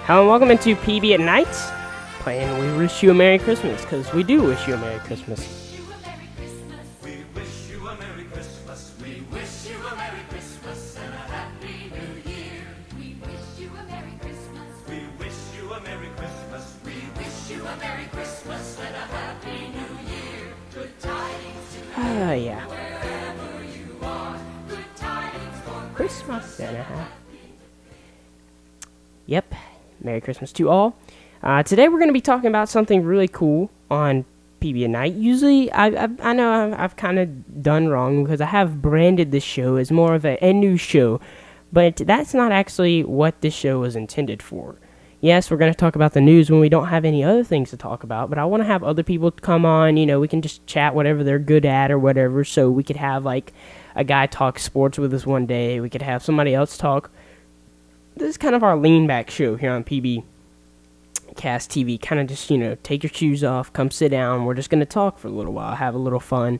Hello and welcome into PB at Night, playing We Wish You a Merry Christmas, because we do wish you a Merry Christmas. We wish you a Merry Christmas. We wish you a Merry Christmas and a Happy New Year. We wish you a Merry Christmas. We wish you a Merry Christmas. We wish you a Merry Christmas and a Happy New Year. Good tidings to you Yeah. wherever you are. Good tidings for Christmas and a half. Yep. Merry Christmas to all. Today we're going to be talking about something really cool on PB at Night. Usually, I know I've kind of done wrong because I have branded this show as more of a news show, but that's not actually what this show was intended for. Yes, we're going to talk about the news when we don't have any other things to talk about, but I want to have other people come on, we can just chat whatever they're good at or whatever, so we could have, like, a guy talk sports with us one day, we could have somebody else talk. This is kind of our lean-back show here on pbcasttv. Kind of just, take your shoes off, come sit down. We're just going to talk for a little while, have a little fun.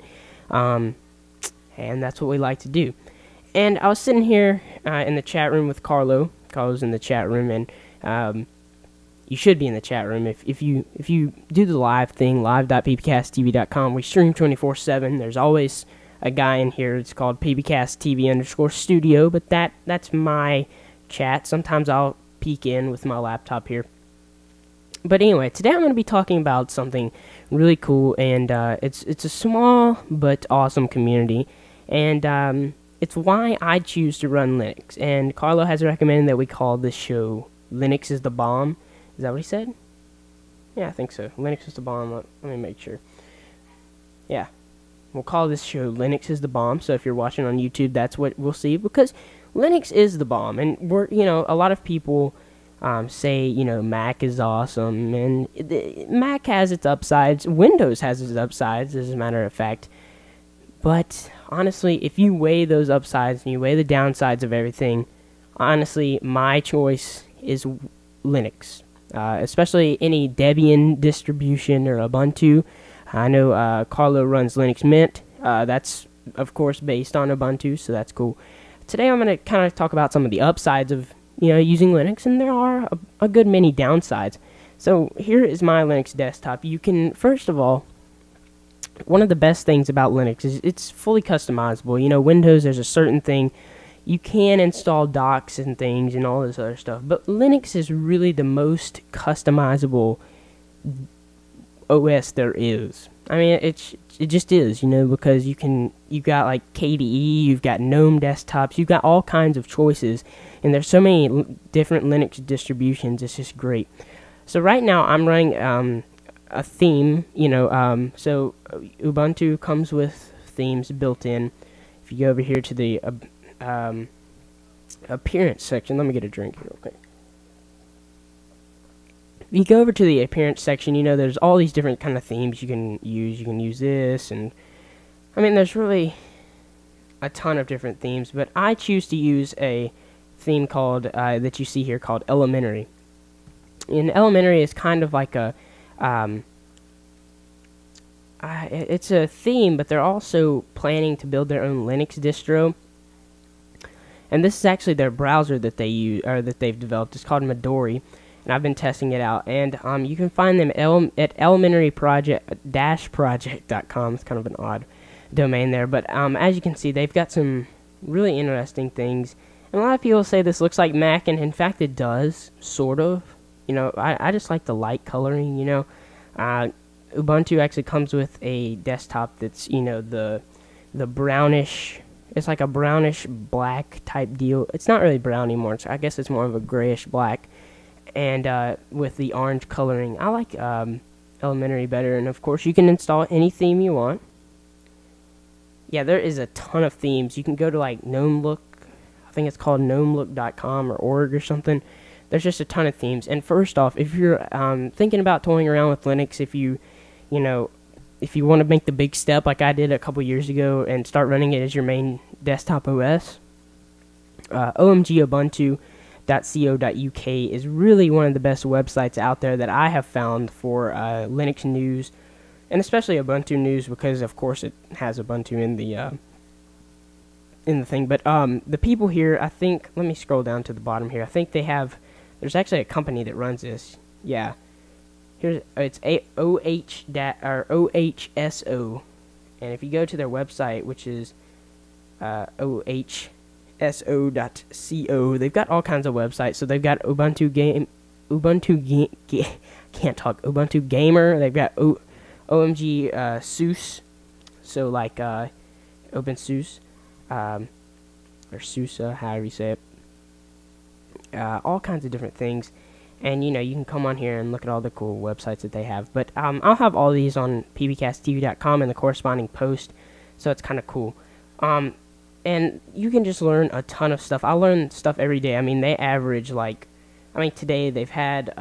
And that's what we like to do. And I was sitting here in the chat room with Carlo. Carlo's in the chat room, and you should be in the chat room. If you do the live thing, live.pbcasttv.com, we stream 24/7. There's always a guy in here. It's called pbcasttv_studio, but that's my chat. Sometimes I'll peek in with my laptop here. But anyway, today I'm going to be talking about something really cool, and it's a small but awesome community, and it's why I choose to run Linux. And Carlo has recommended that we call this show Linux is the Bomb. Is that what he said? Yeah, I think so. Linux is the Bomb. Let me make sure. Yeah. We'll call this show Linux is the Bomb. So if you're watching on YouTube, that's what we'll see, because Linux is the bomb, and a lot of people say, Mac is awesome, and Mac has its upsides, Windows has its upsides, as a matter of fact, but honestly, if you weigh those upsides and you weigh the downsides of everything, honestly, my choice is Linux, especially any Debian distribution or Ubuntu. I know Carlo runs Linux Mint, that's, of course, based on Ubuntu, so that's cool. Today I'm going to kind of talk about some of the upsides of, using Linux, and there are a good many downsides. So here is my Linux desktop. You can, first of all, one of the best things about Linux is it's fully customizable. Windows, there's a certain thing. You can install docs and things and all this other stuff, but Linux is really the most customizable OS there is. I mean, it just is, because you've got like KDE, you've got GNOME desktops, you've got all kinds of choices, and there's so many different Linux distributions. It's just great. So right now I'm running a theme, so Ubuntu comes with themes built in. If you go over here to the appearance section, let me get a drink here real quick. If you go over to the appearance section, there's all these different kind of themes you can use. You can use this, and I mean, there's really a ton of different themes, but I choose to use a theme called, that you see here, called Elementary. And Elementary is kind of like a, it's a theme, but they're also planning to build their own Linux distro. And this is actually their browser that they use, or that they've developed. It's called Midori. And I've been testing it out, and you can find them at elementaryproject-project.com. It's kind of an odd domain there, but as you can see, they've got some really interesting things, and a lot of people say this looks like Mac, and in fact it does, sort of. I just like the light coloring. Ubuntu actually comes with a desktop that's, the brownish, it's like a brownish black type deal. It's not really brown anymore, I guess it's more of a grayish black, and with the orange coloring. I like Elementary better, and of course you can install any theme you want. Yeah, there is a ton of themes. You can go to like GnomeLook, I think it's called gnomelook.com or org or something. There's just a ton of themes. And first off, if you're thinking about toying around with Linux, if you want to make the big step like I did a couple years ago and start running it as your main desktop OS, omgubuntu.co.uk is really one of the best websites out there that I have found for Linux news, and especially Ubuntu news, because of course it has Ubuntu in the thing. But the people here, I think, let me scroll down to the bottom here. I think they have There's actually a company that runs this. Yeah. Here's it's OHSO, and if you go to their website, which is ohso.co, they've got all kinds of websites. So they've got Ubuntu Gamer. They've got OMG SUSE, so like OpenSUSE, or SUSE, however you say it. All kinds of different things. And, you can come on here and look at all the cool websites that they have. But I'll have all these on pbcasttv.com in the corresponding post, so it's kind of cool. And you can just learn a ton of stuff. I learn stuff every day. I mean, they average, today they've had,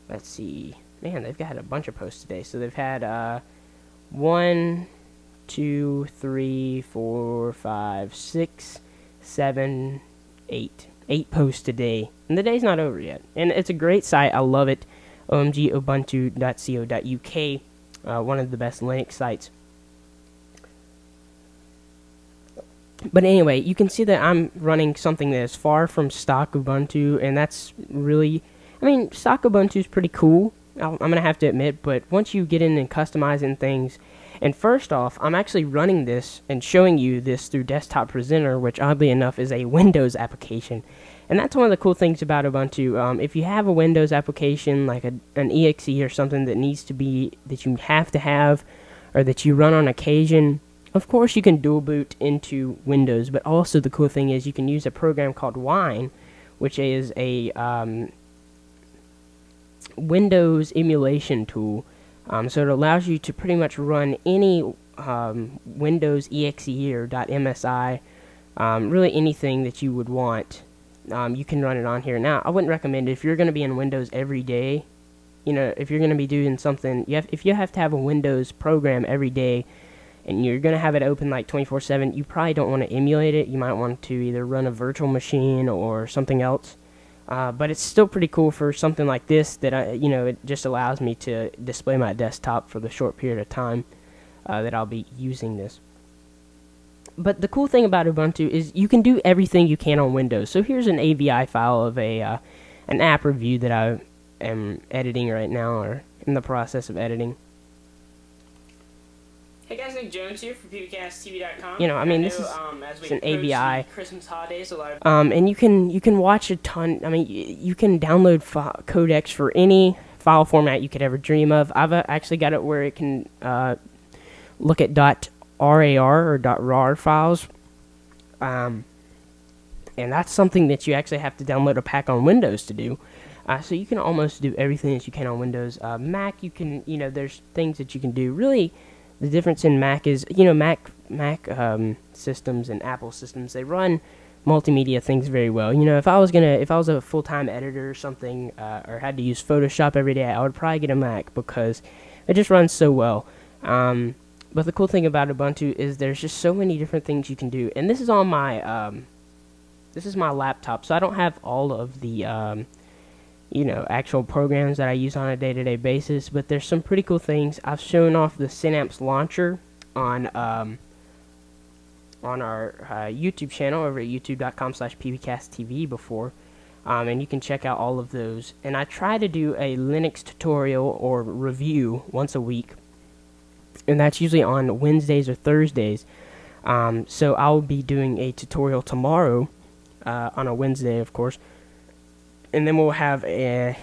let's see. Man, they've got a bunch of posts today. So they've had 1, 2, 3, 4, 5, 6, 7, 8. 8 posts today, and the day's not over yet. And it's a great site. I love it. omgubuntu.co.uk, one of the best Linux sites. But anyway, you can see that I'm running something that is far from stock Ubuntu, and that's really, stock Ubuntu is pretty cool, I'm going to have to admit, but once you get in and customizing things, and first off, I'm actually running this and showing you this through Desktop Presenter, which oddly enough is a Windows application. And that's one of the cool things about Ubuntu. If you have a Windows application, like an exe or something that you have to have, or that you run on occasion, of course you can dual boot into Windows, but also the cool thing is you can use a program called Wine, which is a Windows emulation tool. So it allows you to pretty much run any Windows exe or .msi, really anything that you would want. You can run it on here. Now, I wouldn't recommend it if you're going to be in Windows every day. If you're going to be doing something, if you have to have a Windows program every day, and you're going to have it open like 24/7, you probably don't want to emulate it. You might want to either run a virtual machine or something else. But it's still pretty cool for something like this that it just allows me to display my desktop for the short period of time that I'll be using this. But the cool thing about Ubuntu is you can do everything you can on Windows. So here's an AVI file of an app review that I am editing right now, or in the process of editing. Hey guys, Nick Jones here for pbcasttv.com. This is it's an AVI. Christmas holidays, a lot of and you can watch a ton. You can download codecs for any file format you could ever dream of. I've actually got it where it can look at .rar or .rar files, and that's something that you actually have to download a pack on Windows to do. So you can almost do everything that you can on Windows. Mac, you can, there's things that you can do. Really, the difference in Mac is, Mac systems and Apple systems, they run multimedia things very well. If I was a full-time editor or something, or had to use Photoshop every day, I would probably get a Mac because it just runs so well. But the cool thing about Ubuntu is there's just so many different things you can do. And this is on my laptop, so I don't have all of the actual programs that I use on a day-to-day basis, but there's some pretty cool things. I've shown off the Synapse launcher on our YouTube channel over at youtube.com/pbcasttv before, and you can check out all of those. And I try to do a Linux tutorial or review once a week, and that's usually on Wednesdays or Thursdays. So I'll be doing a tutorial tomorrow on a Wednesday, of course. And then we'll have an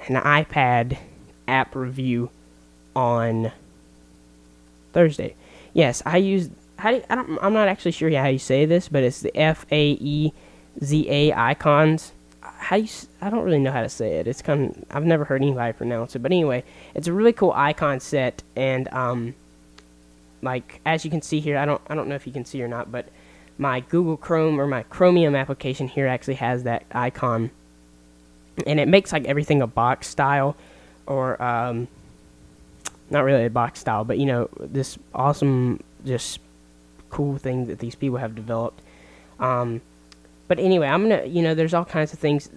iPad app review on Thursday. Yes, I'm not actually sure how you say this, but it's the FAEZA icons. I don't really know how to say it. I've never heard anybody pronounce it, but anyway, it's a really cool icon set. And as you can see here, I don't know if you can see or not, but my Google Chrome or my Chromium application here actually has that icon. And it makes everything a box style, or not really a box style, but this awesome, just cool thing that these people have developed. But anyway, I'm gonna, there's all kinds of things.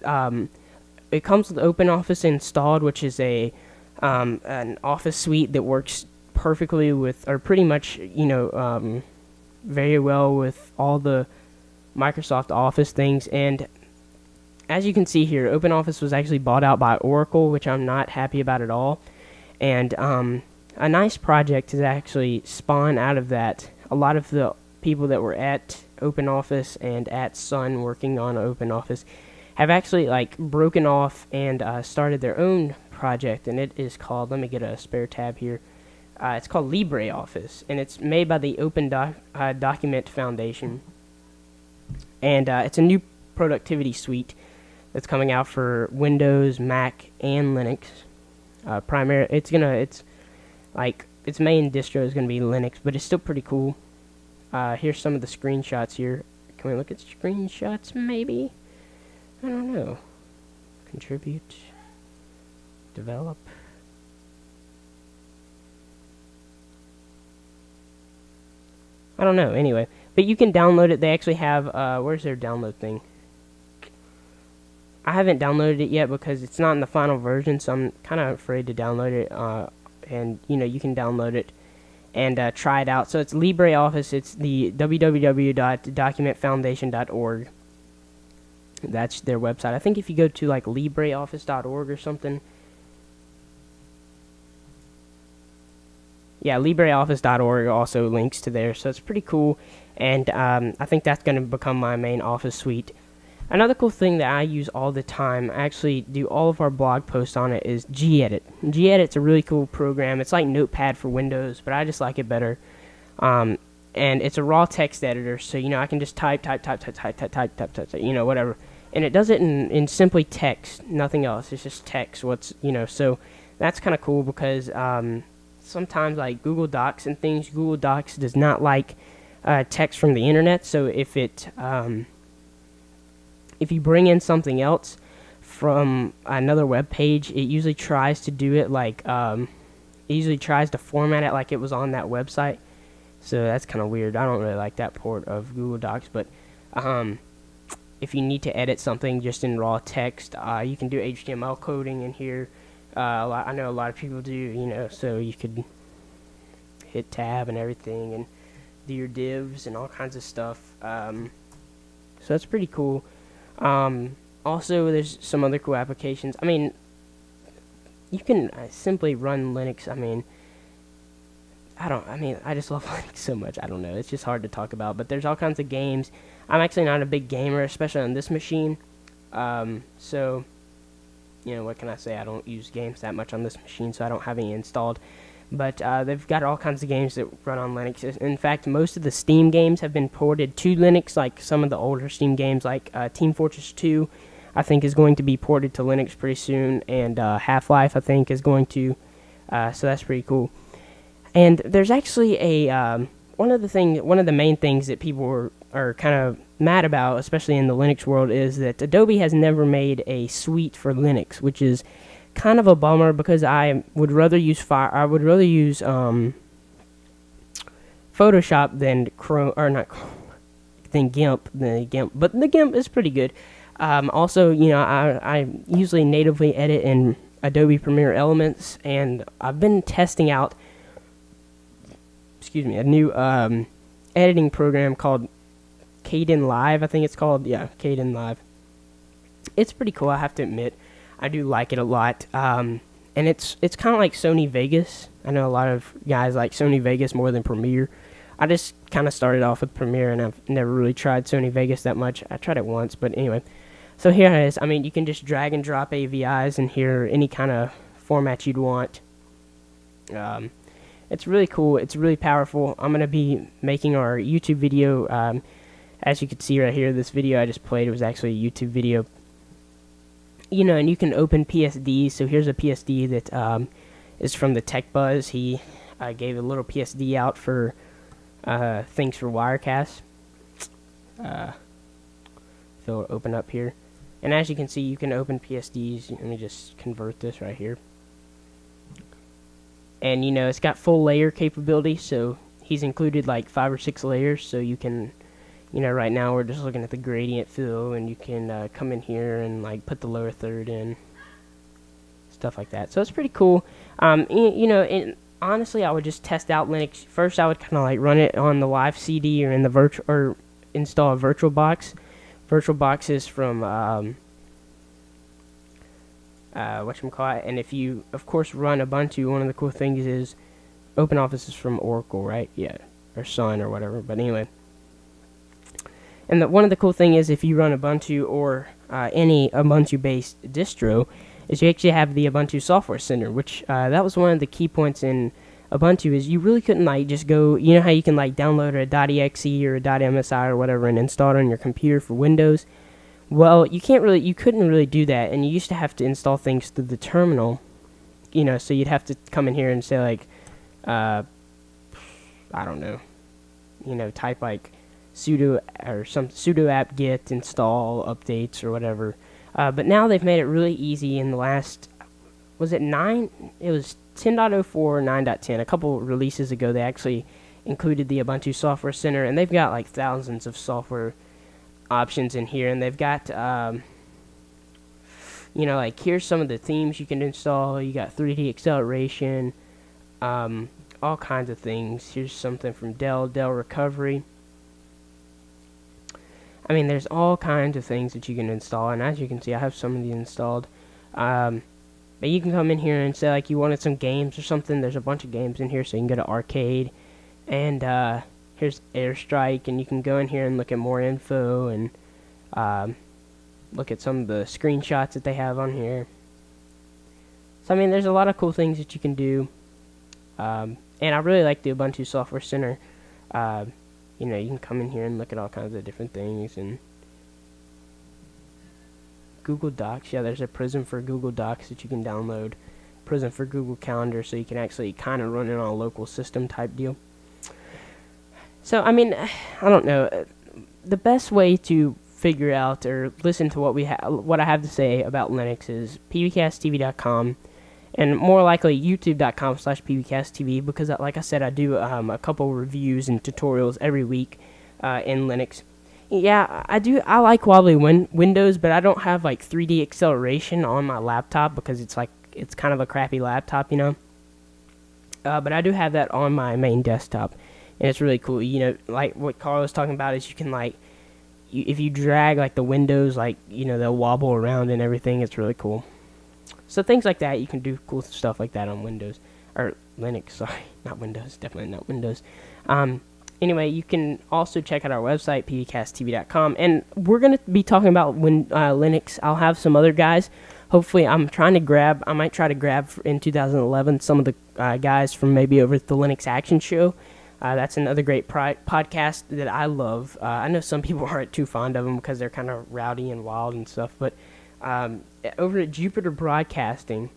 It comes with OpenOffice installed, which is an Office suite that works perfectly with, or pretty much, very well with all the Microsoft Office things. And as you can see here, OpenOffice was actually bought out by Oracle, which I'm not happy about at all. And a nice project has actually spawned out of that. A lot of the people that were at OpenOffice and at Sun working on OpenOffice have actually like broken off and started their own project, and it is called, let me get a spare tab here, it's called LibreOffice, and it's made by the Open Document Foundation, and it's a new productivity suite that's coming out for Windows, Mac, and Linux. Its main distro is gonna be Linux, but it's still pretty cool. Here's some of the screenshots here. Can we look at screenshots, maybe? I don't know. Contribute. Develop. I don't know, anyway. But you can download it. They actually have, where's their download thing? I haven't downloaded it yet because it's not in the final version, so I'm kind of afraid to download it. And, you know, you can download it and try it out. So it's LibreOffice. It's the www.documentfoundation.org. That's their website. I think if you go to like LibreOffice.org or something. Yeah, LibreOffice.org also links to there, so it's pretty cool. And I think that's going to become my main Office suite. Another cool thing that I use all the time, I actually do all of our blog posts on it, is Gedit. Gedit's a really cool program. It's like Notepad for Windows, but I just like it better. And it's a raw text editor, so you know I can just type, you know, whatever. And it does it in simply text, nothing else. It's just text. So that's kind of cool because sometimes like Google Docs and things, Google Docs does not like text from the internet. So if you bring in something else from another web page, it usually tries to do it like it usually tries to format it like it was on that website. So that's kind of weird. I don't really like that port of Google Docs, but if you need to edit something just in raw text, you can do HTML coding in here. I know a lot of people do, you know, so you could hit tab and everything and do your divs and all kinds of stuff. So that's pretty cool. Also, there's some other cool applications. I mean, you can simply run Linux. I just love Linux so much. I don't know. It's just hard to talk about. But there's all kinds of games. I'm actually not a big gamer, especially on this machine. So, you know, what can I say? I don't use games that much on this machine, so I don't have any installed. But they've got all kinds of games that run on Linux. In fact, most of the Steam games have been ported to Linux, like some of the older Steam games, like Team Fortress 2, I think is going to be ported to Linux pretty soon, and Half-Life, I think, is going to. So that's pretty cool. And there's actually a one of the main things that people are kind of mad about, especially in the Linux world, is that Adobe has never made a suite for Linux, which is kind of a bummer because I would rather use Photoshop than GIMP. But the GIMP is pretty good. Also, you know, I usually natively edit in Adobe Premiere Elements, and I've been testing out a new editing program called Kdenlive, I think it's called. Yeah, Kdenlive. It's pretty cool, I have to admit. I do like it a lot. And it's kind of like Sony Vegas. I know a lot of guys like Sony Vegas more than Premiere. I just kind of started off with Premiere, and I've never really tried Sony Vegas that much. I tried it once, but anyway. So here it is. I mean, you can just drag and drop AVIs in here, any kind of format you'd want. It's really cool. It's really powerful. I'm going to be making our YouTube video. As you can see right here, this video I just played, it was actually a YouTube video. You know, and you can open PSD. So here's a PSD that is from the Tech Buzz. He gave a little PSD out for things for Wirecast. So it'll open up here. And as you can see, you can open PSDs. Let me just convert this right here. And, you know, it's got full layer capability, so he's included like 5 or 6 layers, so you can, you know, right now we're just looking at the gradient fill, and you can come in here and like put the lower third in, stuff like that. So it's pretty cool. You know, honestly, I would just test out Linux. First, I would kind of like run it on the live CD or in the virtual, or install a VirtualBox. VirtualBox is from whatchamacallit, and if you, of course, run Ubuntu, one of the cool things is OpenOffice is from Oracle, right? Yeah, or Sun or whatever. But anyway, and one of the cool thing is if you run Ubuntu or any Ubuntu-based distro, is you actually have the Ubuntu Software Center, which that was one of the key points in Ubuntu, is you really couldn't like just go, you know how you can like download a .exe or a .msi or whatever and install it on your computer for Windows. Well, you couldn't really do that, and you used to have to install things through the terminal, you know, so you'd have to come in here and say like, I don't know, you know, type like sudo or some sudo apt-get install updates or whatever. But now they've made it really easy in the last, was it 9? It was 10.04 or 9.10. A couple releases ago, they actually included the Ubuntu Software Center, and they've got like thousands of software options in here, and they've got, you know, like here's some of the themes you can install. You got 3D acceleration, all kinds of things. Here's something from Dell Recovery. I mean, there's all kinds of things that you can install, and as you can see, I have some of these installed. But you can come in here and say, like, you wanted some games or something. There's a bunch of games in here, so you can go to Arcade, and here's Airstrike, and you can go in here and look at more info, and look at some of the screenshots that they have on here. So, I mean, there's a lot of cool things that you can do, and I really like the Ubuntu Software Center. You know, you can come in here and look at all kinds of different things, and Google Docs. Yeah, there's a Prism for Google Docs that you can download. Prism for Google Calendar, so you can actually kind of run it on a local system type deal. So, I mean, I don't know. The best way to figure out or listen to what I have to say about Linux is pbcasttv.com. And more likely, youtube.com/pbcasttv, because, like I said, I do a couple reviews and tutorials every week in Linux. Yeah, I like wobbly Windows, but I don't have, like, 3D acceleration on my laptop because it's kind of a crappy laptop, you know? But I do have that on my main desktop, and it's really cool. You know, like what Carl was talking about is you can, like, if you drag, like, the windows, like, you know, they'll wobble around and everything. It's really cool. So things like that, you can do cool stuff like that on Windows, or Linux, sorry, not Windows, definitely not Windows. Anyway, you can also check out our website, pbcasttv.com, and we're going to be talking about Linux. I'll have some other guys. Hopefully, I might try to grab in 2011 some of the guys from maybe over at the Linux Action Show. That's another great podcast that I love. I know some people aren't too fond of them because they're kind of rowdy and wild and stuff, but over at Jupiter Broadcasting,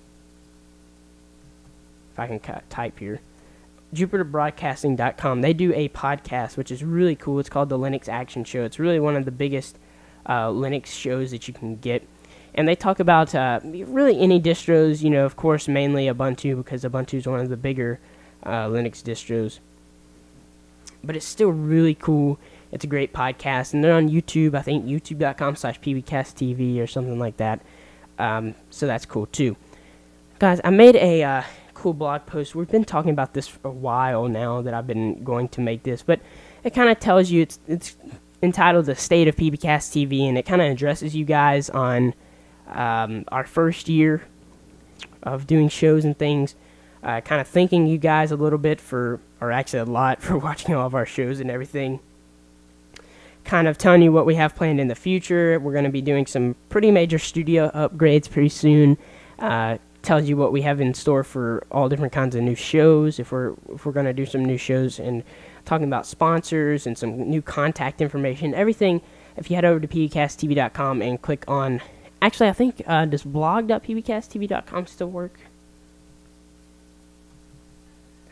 if I can type here, jupiterbroadcasting.com, they do a podcast which is really cool. It's called the Linux Action Show. It's really one of the biggest Linux shows that you can get, and they talk about really any distros, you know, of course mainly Ubuntu, because Ubuntu is one of the bigger Linux distros, but it's still really cool. It's a great podcast, and they're on YouTube. I think youtube.com/pbcasttv or something like that. So that's cool too. Guys, I made a cool blog post. We've been talking about this for a while now that I've been going to make this, but it kind of tells you, it's entitled The State of PBcast TV, and it kind of addresses you guys on our first year of doing shows and things. Kind of thanking you guys a little bit or actually a lot, for watching all of our shows and everything. Kind of telling you what we have planned in the future. We're going to be doing some pretty major studio upgrades pretty soon. Tells you what we have in store for all different kinds of new shows, if we're going to do some new shows, and talking about sponsors and some new contact information, everything. If you head over to pbcasttv.com and click on, actually I think does blog.pbcasttv.com still work?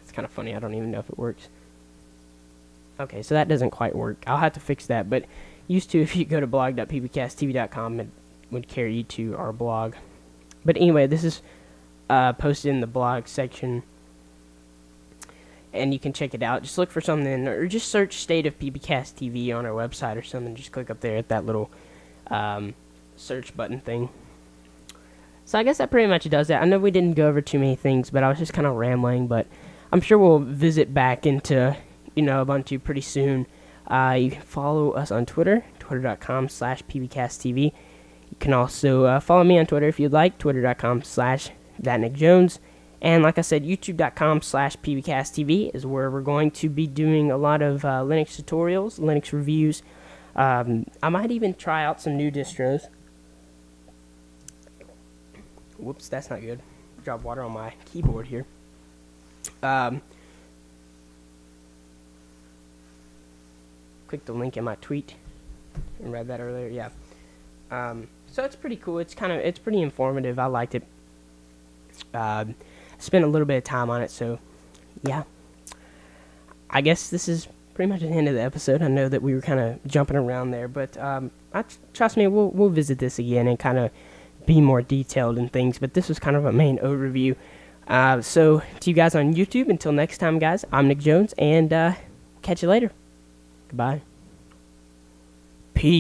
It's kind of funny, I don't even know if it works. Okay, so that doesn't quite work. I'll have to fix that, but used to, if you go to blog.pbcasttv.com, it would carry you to our blog. But anyway, this is posted in the blog section, and you can check it out. Just look for something, or just search State of PBcast TV on our website or something. Just click up there at that little search button thing. So I guess that pretty much does that. I know we didn't go over too many things, but I was just kind of rambling, but I'm sure we'll visit back into, you know, Ubuntu pretty soon. You can follow us on Twitter, twitter.com/pbcasttv. You can also follow me on Twitter if you'd like, twitter.com/thatnickjones. And like I said, youtube.com/pbcasttv is where we're going to be doing a lot of Linux tutorials, Linux reviews. I might even try out some new distros. Whoops, that's not good. Drop water on my keyboard here. Click the link in my tweet. I read that earlier. Yeah. So it's pretty cool. It's pretty informative. I liked it. Spent a little bit of time on it, so yeah. I guess this is pretty much the end of the episode. I know that we were kind of jumping around there, but trust me, we'll visit this again and kind of be more detailed in things. But this was kind of a main overview. So to you guys on YouTube, until next time, guys, I'm Nick Jones, and catch you later. Goodbye.